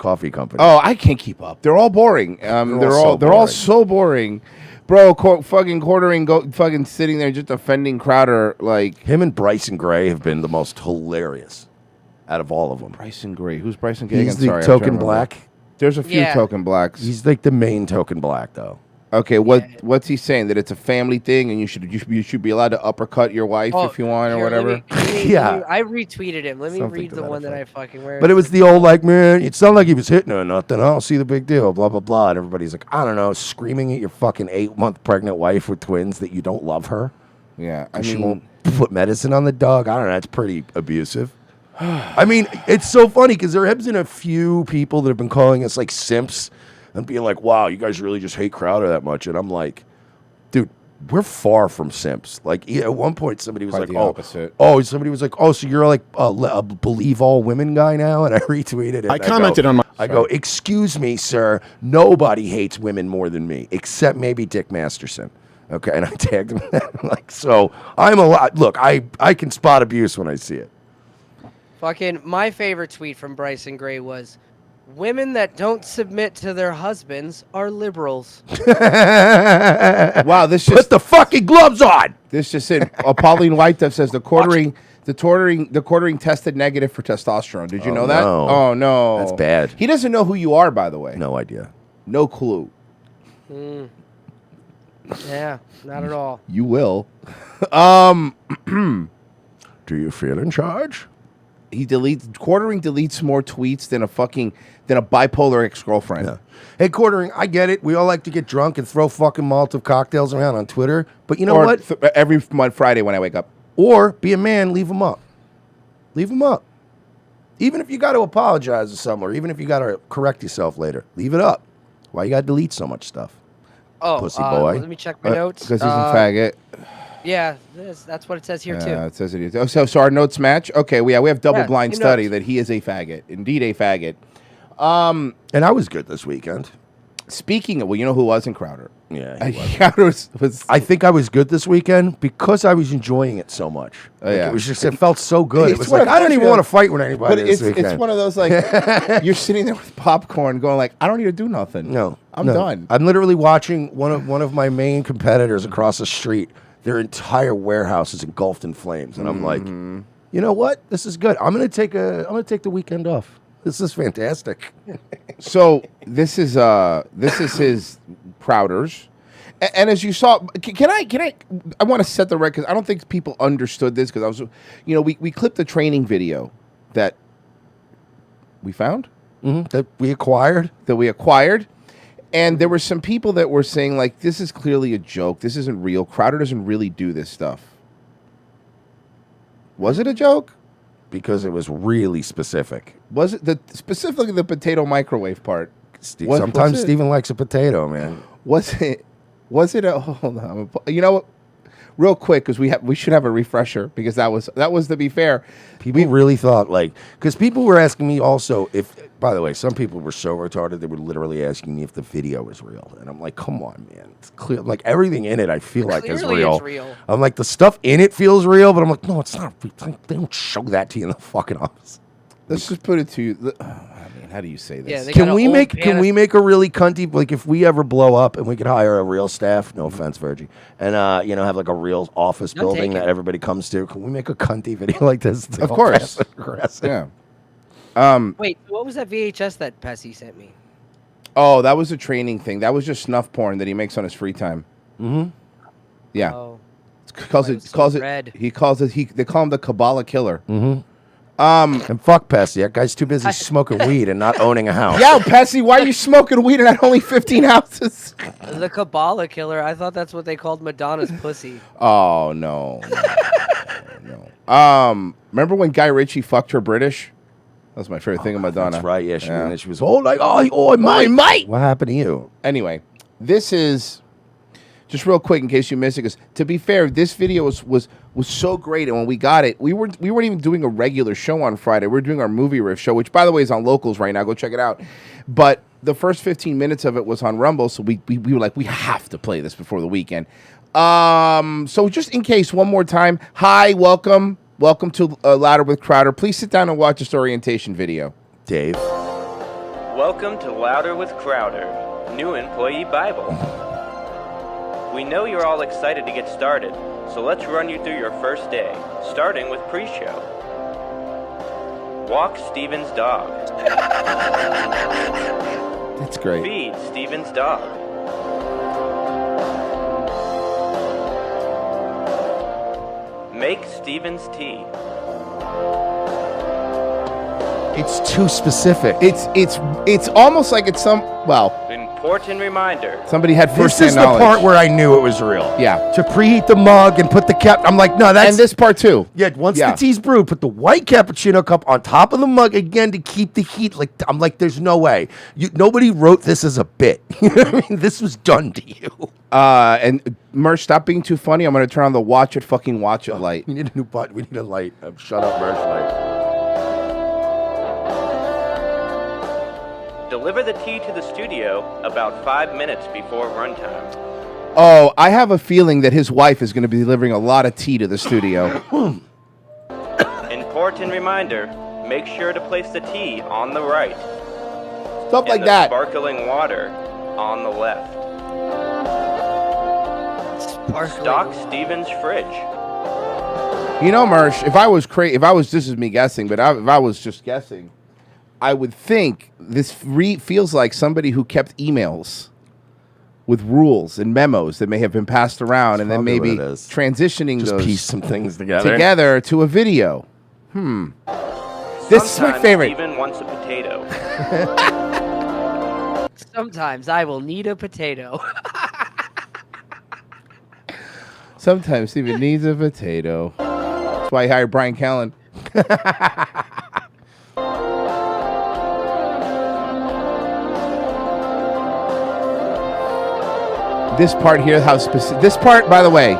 coffee company. Oh, I can't keep up. They're all boring. They're all so boring. Bro, fucking fucking sitting there just defending Crowder. Like, him and Bryson Gray have been the most hilarious out of all of them. Bryson Gray. Who's Bryson Gray? He's the token black. There's a few token blacks. He's like the main token black, though. Okay, what's he saying? That it's a family thing, and you should be allowed to uppercut your wife if you want or whatever. I retweeted him. Let me Something read to the that one that I effect. fucking wear. But it was the old like, man, it sounded like he was hitting her or nothing. I don't see the big deal. Blah blah blah. And everybody's like, I don't know, screaming at your fucking 8-month pregnant wife with twins that you don't love her. Yeah, I she mean, won't put medicine on the dog. I don't know. It's pretty abusive. I mean, it's so funny because there have been a few people that have been calling us like simps and being like, wow, you guys really just hate Crowder that much. And I'm like, dude, we're far from simps. Like, at one point, somebody was Quite like, the opposite. somebody was like, oh, so you're like a believe all women guy now? And I retweeted it. I commented on my. I go, excuse me, sir. Nobody hates women more than me, except maybe Dick Masterson. Okay, and I tagged him. Like, so I'm a lot. Look, I can spot abuse when I see it. Fucking my favorite tweet from Bryson Gray was, "Women that don't submit to their husbands are liberals." Wow, this just put the fucking gloves on. This just in. Pauline White says the quartering tested negative for testosterone. Did you know that? No. Oh no, That's bad. He doesn't know who you are, by the way. No idea. No clue. Yeah, not at all. You will. Do you feel in charge? Quartering deletes more tweets than a bipolar ex-girlfriend. Yeah. Hey, Quartering, I get it. We all like to get drunk and throw fucking Molotov cocktails around on Twitter. But you know what? Every Friday when I wake up. Or be a man, leave them up. Leave them up. Even if you got to apologize to someone, or even if you got to correct yourself later, leave it up. Why you got to delete so much stuff? Oh, pussy boy. Let me check my notes. Because he's a faggot. Yeah, that's what it says here too. It says it is. Oh, so our notes match? Okay, we have double blind your study notes. that he is a faggot. Indeed a faggot. And I was good this weekend. Speaking of, well, you know who wasn't Crowder? Yeah, he was. Crowder was I think I was good this weekend because I was enjoying it so much. yeah. It was just, it felt so good. It It's was one like, of I don't those even want to fight with anybody But this weekend. it's one of those, like, you're sitting there with popcorn going like, I don't need to do nothing. No, I'm no. done. I'm literally watching one of my main competitors across the street. Their entire warehouse is engulfed in flames, and I'm like, you know what? This is good. I'm gonna take the weekend off. This is fantastic. So this is his Crowder's. And as you saw, can I want to set the record because I don't think people understood this because I was, we clipped the training video that we found That we acquired. And there were some people that were saying, like, this is clearly a joke. This isn't real. Crowder doesn't really do this stuff. Was it a joke? Because it was really specific. Was it specifically the potato microwave part? Sometimes Steven likes a potato, man. Was it hold on. You know what? Real quick, because we should have a refresher because that was to be fair. People really thought because people were asking me also if. By the way, some people were so retarded they were literally asking me if the video was real, and I'm like, come on, man, it's clear. Like everything in it, I feel like is Clearly real. it's real. I'm like the stuff in it feels real, but I'm like, no, it's not. They don't show that to you in the fucking office. Let's just put it to you. How do you say this? Yeah, they Can got we an old make pan- a really cunty, like if we ever blow up and we could hire a real staff, no offense, Virgie, and have like a real office None building taken. that everybody comes to? Can we make a cunty video like this? Of course. Aggressive. Yeah. Wait, what was that VHS that Pessy sent me? Oh, that was a training thing. That was just snuff porn that he makes on his free time. Mm-hmm. Yeah. Oh, They call him the Kabbalah killer. Mm-hmm. And fuck Pessy. That guy's too busy smoking weed and not owning a house. Yeah, Pessy, why are you smoking weed and at only 15 houses? the Kabbalah killer. I thought that's what they called Madonna's pussy. Oh no. Remember when Guy Ritchie fucked her British? That was my favorite thing of Madonna. That's right. Yeah, she was mate. What happened to you? Anyway, this is just real quick in case you missed it. Because to be fair, this video was so great, and when we got it, we weren't even doing a regular show on Friday. We were doing our movie riff show, which by the way is on Locals right now. Go check it out. But the first 15 minutes of it was on Rumble, so we were like, we have to play this before the weekend. So just in case, one more time, hi, welcome to Louder with Crowder. Please sit down and watch this orientation video. Dave. Welcome to Louder with Crowder, new employee Bible. We know you're all excited to get started, so let's run you through your first day, starting with pre-show. Walk Steven's dog. That's great. Feed Steven's dog. Make Steven's tea. It's too specific. It's almost like it's Important reminder. somebody had This first-hand is the knowledge. part where I knew it was real. Yeah. To preheat the mug and put the cap. I'm like, no, that's And this part too. Yeah, once Yeah. the tea's brewed, put the white cappuccino cup on top of the mug again to keep the heat. Like I'm like, there's no way. Nobody wrote this as a bit. You know what I mean? This was done to you. And Merch, stop being too funny. I'm gonna turn on the watch it light. We need a new button. We need a light. Shut up, Merch light. Deliver the tea to the studio about 5 minutes before runtime. Oh, I have a feeling that his wife is gonna be delivering a lot of tea to the studio. Important reminder, make sure to place the tea on the right. Stuff and like the that. Sparkling water on the left. Sparkling. Stock Steven's fridge. You know, Mersh, this is me guessing, but if I was just guessing, I would think this feels like somebody who kept emails with rules and memos that may have been passed around, and then probably maybe what it is. transitioning Just those piece some things together. to a video. This is my Sometimes favorite. Steven wants a potato. Sometimes I will need a potato. Sometimes Steven needs a potato. That's why I hired Brian Callen. This part here, this part, by the way,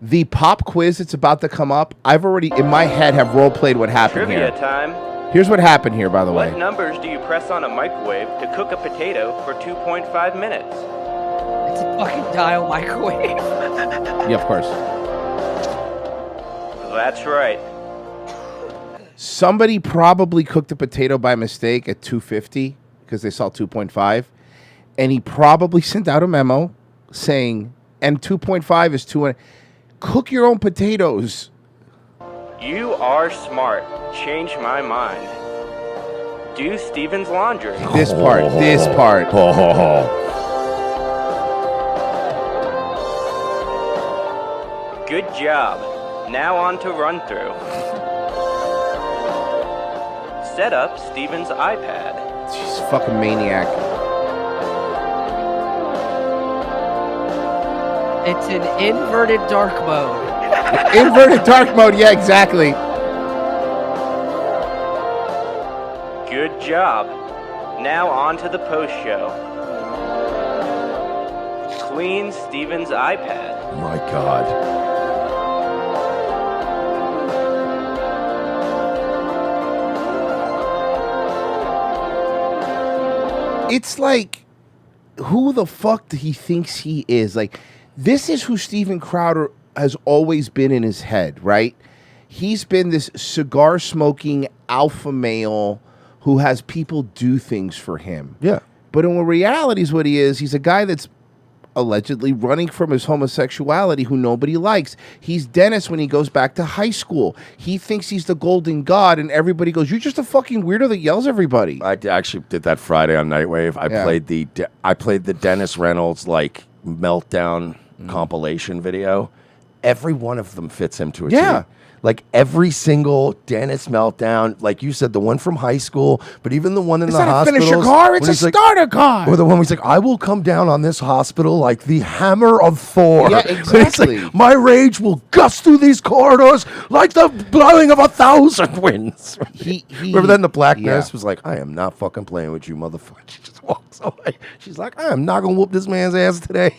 the pop quiz that's about to come up, I've already, in my head, have role-played what happened Trivia here. time. Here's what happened here, by the way. What numbers do you press on a microwave to cook a potato for 2.5 minutes? It's a fucking dial microwave. Yeah, of course. That's right. Somebody probably cooked a potato by mistake at 250 because they saw 2.5. And he probably sent out a memo saying, and 2.5 is 2. Cook your own potatoes. You are smart. Change my mind. Do Steven's laundry. This part. Good job. Now on to run through. Set up Steven's iPad. She's a fucking maniac. It's an inverted dark mode. Inverted dark mode. Yeah, exactly. Good job. Now on to the post show. Clean Steven's iPad. My God. It's like, who the fuck he thinks he is? Like, this is who Steven Crowder has always been in his head, right? He's been this cigar-smoking alpha male who has people do things for him. Yeah. But in reality is what he is. He's a guy that's allegedly running from his homosexuality who nobody likes. He's Dennis when he goes back to high school. He thinks he's the golden god, and everybody goes, "You're just a fucking weirdo that yells everybody." I actually did that Friday on Nightwave. I played the Dennis Reynolds like meltdown compilation video. Every one of them fits him to a Yeah. T. Like every single Dennis meltdown, like you said, the one from high school, but even the one in It's the not a hospital. finisher car, it's a starter car. Or the one where he's like, I will come down on this hospital like the hammer of Thor. Yeah, But it's like, exactly. my rage will gust through these corridors like the blowing of 1,000 winds. Remember then the black nurse was like, I am not fucking playing with you, motherfucker. She just walks away. She's like, I am not going to whoop this man's ass today.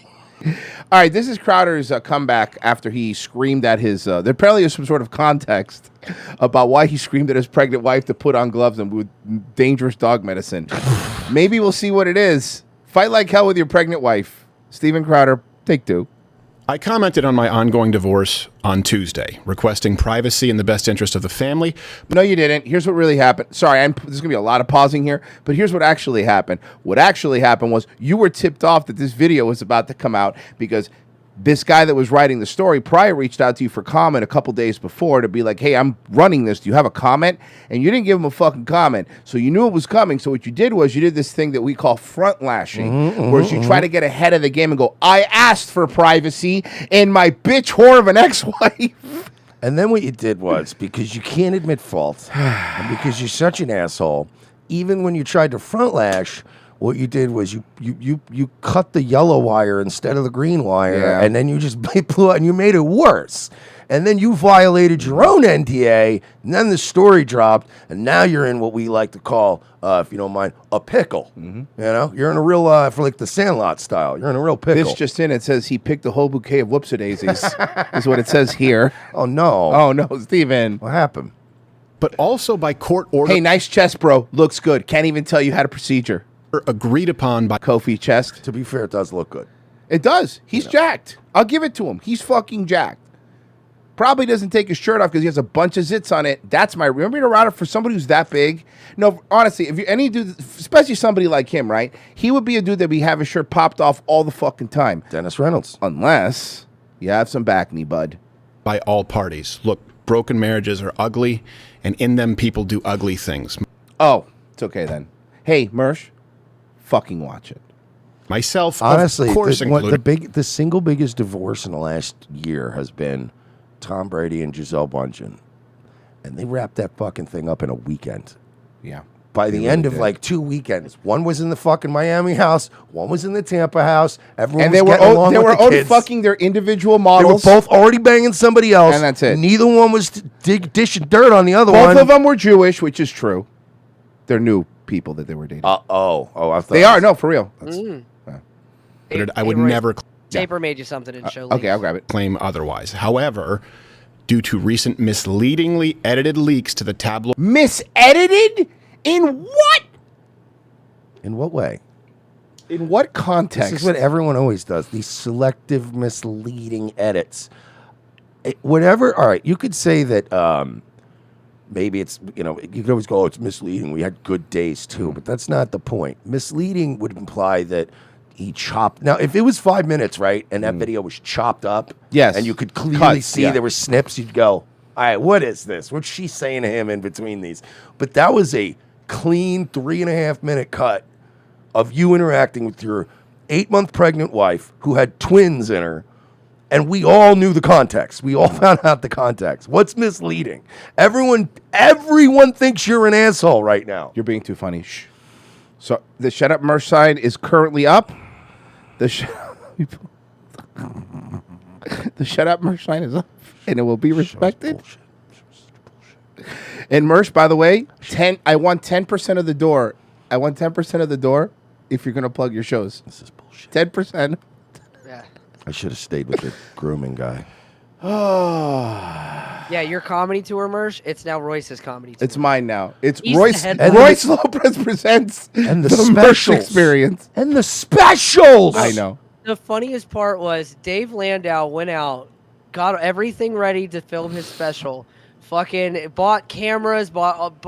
All right, this is Crowder's comeback after he screamed at his. There apparently is some sort of context about why he screamed at his pregnant wife to put on gloves and with dangerous dog medicine. Maybe we'll see what it is. Fight like hell with your pregnant wife. Steven Crowder, take two. I commented on my ongoing divorce on Tuesday, requesting privacy in the best interest of the family. No, you didn't. Here's what really happened. Sorry, there's going to be a lot of pausing here, but here's what actually happened. What actually happened was you were tipped off that this video was about to come out because this guy that was writing the story prior reached out to you for comment a couple days before to be like, hey, I'm running this. Do you have a comment? And you didn't give him a fucking comment. So you knew it was coming. So what you did was you did this thing that we call front lashing, where you try to get ahead of the game and go, I asked for privacy and my bitch whore of an ex-wife. And then what you did was, because you can't admit fault, and because you're such an asshole, even when you tried to front lash, what you did was you cut the yellow wire instead of the green wire, and then you just blew out and you made it worse. And then you violated your own NDA, and then the story dropped, and now you're in what we like to call, if you don't mind, a pickle. You know, you're in a real, for like the Sandlot style, you're in a real pickle. This just in, it says he picked a whole bouquet of whoopsie-daisies, is what it says here. Oh, no. Oh, no, Steven. What happened? But also by court order. Hey, nice chest, bro. Looks good. Can't even tell you how to procedure. Agreed upon by Kofi chest. To be fair, it does look good. It does. He's jacked. I'll give it to him. He's fucking jacked. Probably doesn't take his shirt off because he has a bunch of zits on it. That's my remember router for somebody who's that big. No, honestly, if you any dude, especially somebody like him, right? He would be a dude that we have his shirt popped off all the fucking time. Dennis Reynolds, unless you have some back knee, bud. By all parties. Look, broken marriages are ugly, and in them people do ugly things. Oh, it's okay then. Hey, Mersh, fucking watch it. Myself, honestly, of course, the single biggest divorce in the last year has been Tom Brady and Gisele Bundchen, and they wrapped that fucking thing up in a weekend. Yeah. By the end of like 2 weekends, one was in the fucking Miami house, one was in the Tampa house. Everyone And was getting along with the kids. fucking their individual They were models. both already banging somebody else, And that's it. Neither one was dishing dirt on the other Both one. of them were Jewish, which is true. They're new people that they were dating. I thought They are, no, for real. But I would never Taper made you something and show. Okay, I'll grab it. claim otherwise. However, due to recent misleadingly edited leaks to the tabloid... Misedited? In what? In what way? In what context? This is what everyone always does. These selective, misleading edits. Whatever. All right, you could say that maybe it's, you know, you could always go, oh, it's misleading. We had good days too, but that's not the point. Misleading would imply that he chopped. Now, if it was 5 minutes, right, and that video was chopped up, Yes. and you could clearly Cuts, see yeah. there were snips, you'd go, all right, what is this? What's she saying to him in between these? But that was a clean 3.5 minute cut of you interacting with your 8-month pregnant wife who had twins in her, and we all knew the context. We all found out the context. What's misleading? Everyone thinks you're an asshole right now. You're being too funny. Shh. So the Shut Up merch sign is currently up. The Shut Up merch sign is up, and it will be respected. And merch, by the way, I want 10% of the door. I want 10% of the door if you're gonna plug your shows. This is bullshit. 10%. Yeah. I should have stayed with the grooming guy. Yeah, your comedy tour, Mersh, it's now Royce's comedy tour. It's mine now. It's He's the Royce. headliner. Royce Lopez presents And the Merch specials. experience. And the specials. I know. The funniest part was Dave Landau went out, got everything ready to film his special, fucking bought cameras,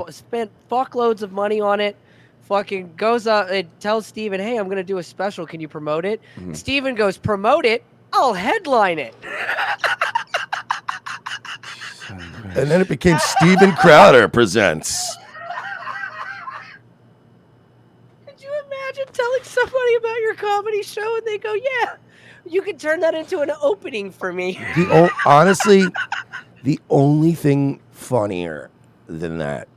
spent fuckloads of money on it, fucking goes up and tells Steven, hey, I'm going to do a special. Can you promote it? Steven goes, promote it? I'll headline it. And then it became Steven Crowder presents. Could you imagine telling somebody about your comedy show and they go, yeah, you could turn that into an opening for me. Honestly, the only thing funnier than that,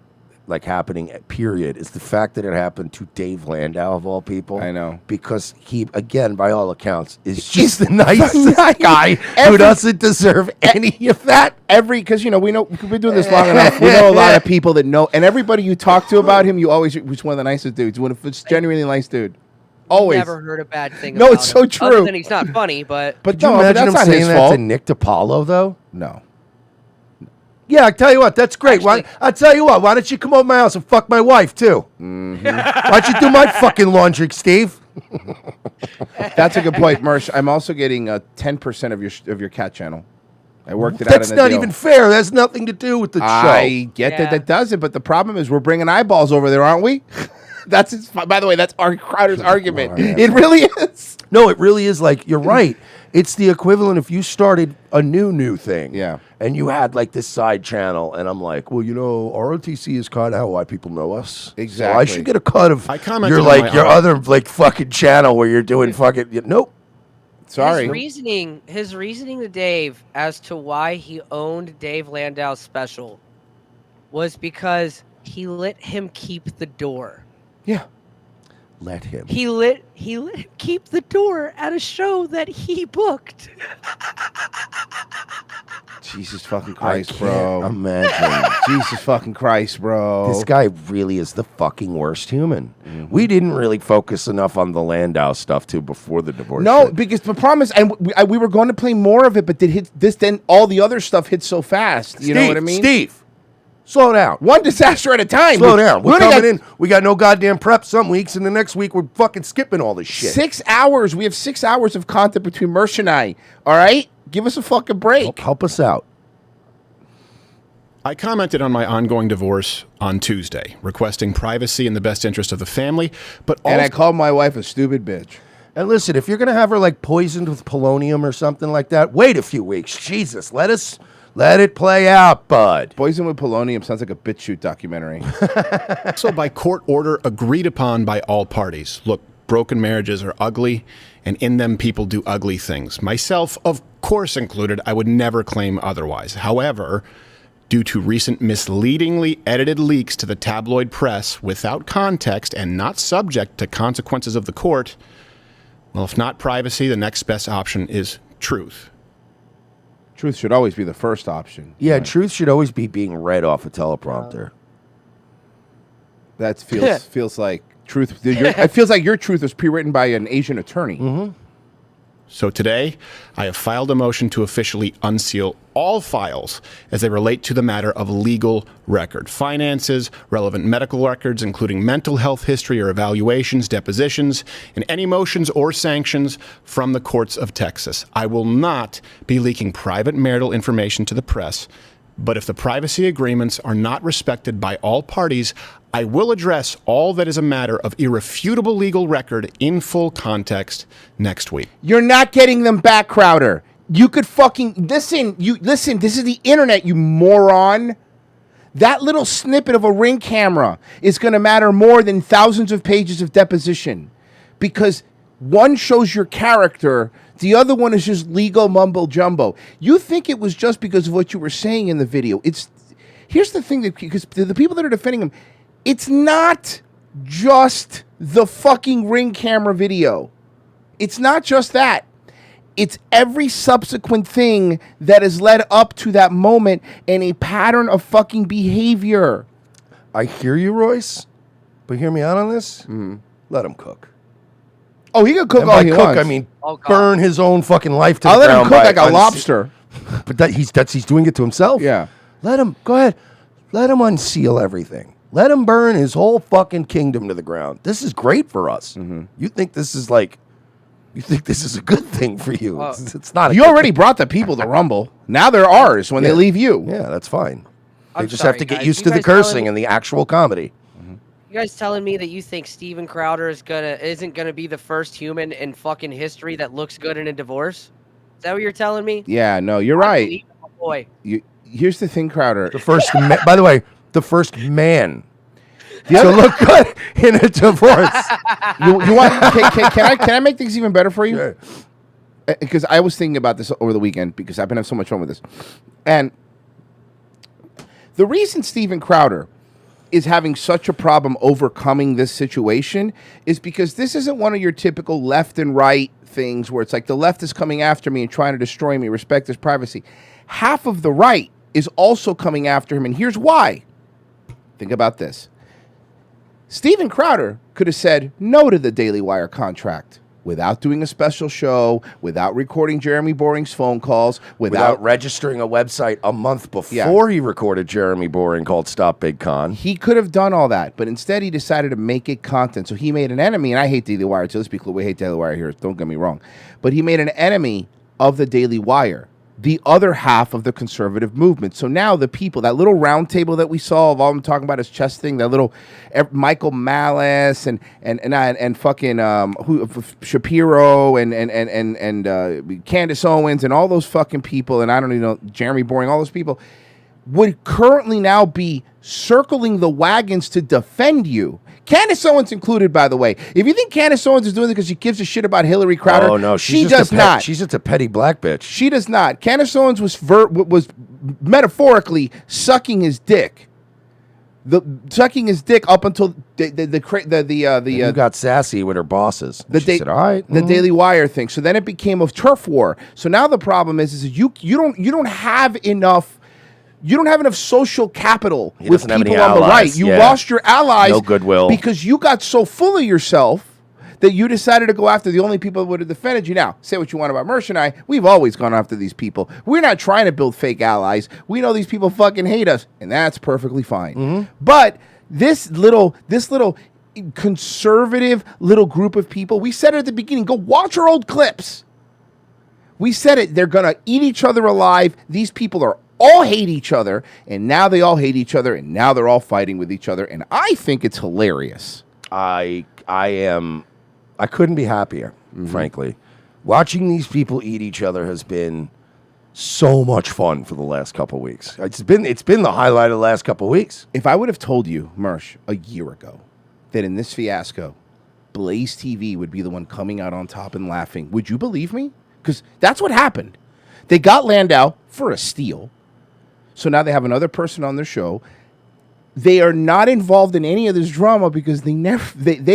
like happening period, is the fact that it happened to Dave Landau of all people. I know. Because he, again, by all accounts, is just the nicest guy who doesn't deserve any of that. Because you know we've been doing this long enough. We know a lot of people that know, and everybody you talk to about him, you always was one of the nicest dudes. One of it's genuinely nice dude. Always. Never heard a bad thing. No, about it's so him. true. Other than he's not funny, but Could you imagine him saying that to Nick DiPaolo, though? No. Yeah, I tell you what, that's great. I tell you what, why don't you come over to my house and fuck my wife too? Why don't you do my fucking laundry, Steve? That's a good point, Mersh. I'm also getting 10% of your cat channel. I worked it out. That's in the not deal. even fair. That's nothing to do with the show. I get Yeah. that that doesn't, but the problem is we're bringing eyeballs over there, aren't we? That's his, by the way, that's Crowder's argument. It really is. No, it really is. Like, you're right. It's the equivalent if you started a new thing. Yeah. And you had like this side channel, and I'm like, well, ROTC is kind of how white people know us. So I Exactly. should get a cut of I commented your on like my your art. other like fucking channel where you're doing fucking nope. Sorry. His reasoning to Dave as to why he owned Dave Landau's special was because he let him keep the door. Yeah. Let him. He let him keep the door at a show that he booked. Jesus fucking I Christ, can't bro. imagine. Jesus fucking Christ, bro. This guy really is the fucking worst human. We didn't really focus enough on the Landau stuff too before the divorce. No, shit. because the problem is, and we were going to play more of it, but then all the other stuff hit so fast. You know what I mean? Steve, slow down. One disaster at a time. Slow down. We We're only coming got in. We got no goddamn prep some weeks, and the next week we're fucking skipping all this shit. 6 hours. We have 6 hours of content between Mersh and I. All right? Give us a fucking break. Help us out. I commented on my ongoing divorce on Tuesday, requesting privacy in the best interest of the family, but And I also called my wife a stupid bitch. And listen, if you're gonna have her like poisoned with polonium or something like that, wait a few weeks. Jesus, let it play out, bud. Poison with polonium sounds like a BitChute documentary. also by court order agreed upon by all parties. Look, broken marriages are ugly, and in them people do ugly things. Myself, of course included, I would never claim otherwise. However, due to recent misleadingly edited leaks to the tabloid press without context and not subject to consequences of the court, well, if not privacy, the next best option is truth. Truth should always be the first option. Yeah, truth should always be being read off a teleprompter. That feels like truth. It feels like your truth was pre-written by an Asian attorney. So today, I have filed a motion to officially unseal all files as they relate to the matter of legal record. Finances, relevant medical records, including mental health history or evaluations, depositions, and any motions or sanctions from the courts of Texas. I will not be leaking private marital information to the press, but if the privacy agreements are not respected by all parties, I will address all that is a matter of irrefutable legal record in full context next week. You're not getting them back, Crowder. You could fucking listen. Listen. This is the internet, you moron. That little snippet of a Ring camera is going to matter more than thousands of pages of deposition, because one shows your character, the other one is just legal mumbo jumbo. You think it was just because of what you were saying in the video? Here's the thing, that because the people that are defending him, it's not just the fucking Ring camera video. It's not just that. It's every subsequent thing that has led up to that moment and a pattern of fucking behavior. I hear you, Royce, but hear me out on this. Let him cook. Oh, he can cook And all by he cook, wants. I mean Oh, God. burn his own fucking life to I'll the let him ground cook by like a unse- lobster. But he's doing it to himself. Yeah. Let him go ahead. Let him unseal everything. Let him burn his whole fucking kingdom to the ground. This is great for us. You think this is a good thing for you? It's not. You already brought the people to Rumble. Now they're ours when they leave you. Yeah, that's fine. They I'm just sorry, have to get guys. used You to the guys telling cursing me- and the actual comedy. You guys telling me that you think Steven Crowder isn't gonna be the first human in fucking history that looks good in a divorce? Is that what you're telling me? Yeah, no, you're I right. believe it, my boy. Here's the thing, Crowder. The first, by the way, the first man to look good in a divorce. You want? Can I make things even better for you? Sure. Because I was thinking about this over the weekend because I've been having so much fun with this, and the reason Steven Crowder is having such a problem overcoming this situation is because this isn't one of your typical left and right things where it's like the left is coming after me and trying to destroy me, respect his privacy. Half of the right is also coming after him, and here's why. Think about this. Steven Crowder could have said no to the Daily Wire contract. without doing a special show, without recording Jeremy Boring's phone calls, without registering a website a month before he recorded Jeremy Boring called Stop Big Con. He could have done all that, but instead he decided to make it content. So he made an enemy, and I hate Daily Wire too. Let's be clear, we hate Daily Wire here. Don't get me wrong, but he made an enemy of the Daily Wire, the other half of the conservative movement. So now the people, that little round table that we saw of all I'm talking about his chess thing, that little Michael Malice and fucking Shapiro and Candace Owens and all those fucking people, and I don't even know, Jeremy Boring, all those people would currently now be circling the wagons to defend you. Candace Owens included, by the way. If you think Candace Owens is doing it because she gives a shit about Hillary Crowder, oh no, she does not. She's just a petty black bitch. She does not. Candace Owens was metaphorically sucking his dick. Sucking his dick up until you got sassy with her bosses. She said, all right, the Daily Wire thing. So then it became a turf war. So now the problem is you don't have enough. You don't have enough social capital with people on the right. You lost your allies. No goodwill. Because you got so full of yourself that you decided to go after the only people that would have defended you. Now, say what you want about Mersh and I. We've always gone after these people. We're not trying to build fake allies. We know these people fucking hate us, and that's perfectly fine. But this little conservative little group of people, we said it at the beginning, go watch our old clips. We said it. They're going to eat each other alive. These people are all hate each other, and now they all hate each other, and now they're all fighting with each other, and I think it's hilarious. I couldn't be happier, frankly. Watching these people eat each other has been so much fun for the last couple of weeks. It's been the highlight of the last couple of weeks. If I would have told you, Mersh, a year ago, that in this fiasco, Blaze TV would be the one coming out on top and laughing, would you believe me? Because that's what happened. They got Landau for a steal. So now they have another person on their show. They are not involved in any of this drama because they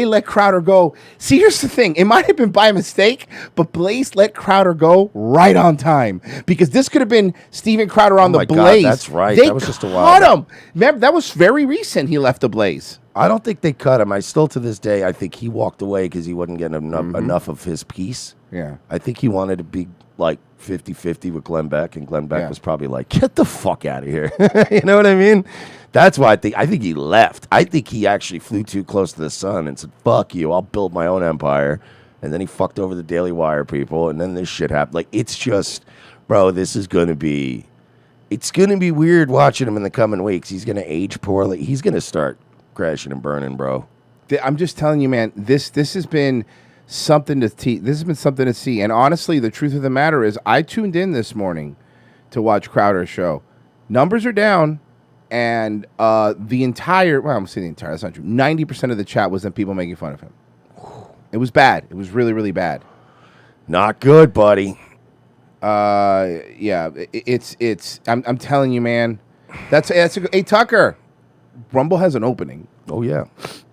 let Crowder go. See, here's the thing. It might have been by mistake, but Blaze let Crowder go right on time. Because this could have been Steven Crowder on the Blaze. God, that's right. That was just a while cut him. Remember, that was very recent he left the Blaze. I don't think they cut him. I still, to this day, I think he walked away because he wasn't getting enough of his piece. Yeah. I think he wanted to be like 50-50 with Glenn Beck, and Glenn Beck was probably like, get the fuck out of here. You know what I mean? That's why I think he left. I think he actually flew too close to the sun and said, fuck you, I'll build my own empire. And then he fucked over the Daily Wire people, and then this shit happened. Like, it's just, bro, it's going to be weird watching him in the coming weeks. He's going to age poorly. He's going to start crashing and burning, bro. I'm just telling you, man, this has been something to see. And honestly, the truth of the matter is, I tuned in this morning to watch Crowder's show. Numbers are down, and the entire, well, I'm saying the entire, that's not true. 90% of the chat was them people making fun of him. It was bad. It was really, really bad. Not good, buddy. Yeah, I'm telling you, man. Hey, Tucker, Rumble has an opening. Oh, yeah.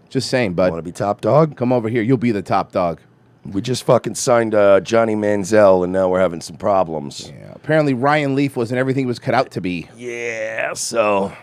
Just saying, bud. Want to be top dog? Come over here. You'll be the top dog. We just fucking signed Johnny Manziel, and now we're having some problems. Yeah. Apparently, Ryan Leaf wasn't everything he was cut out to be. Yeah, so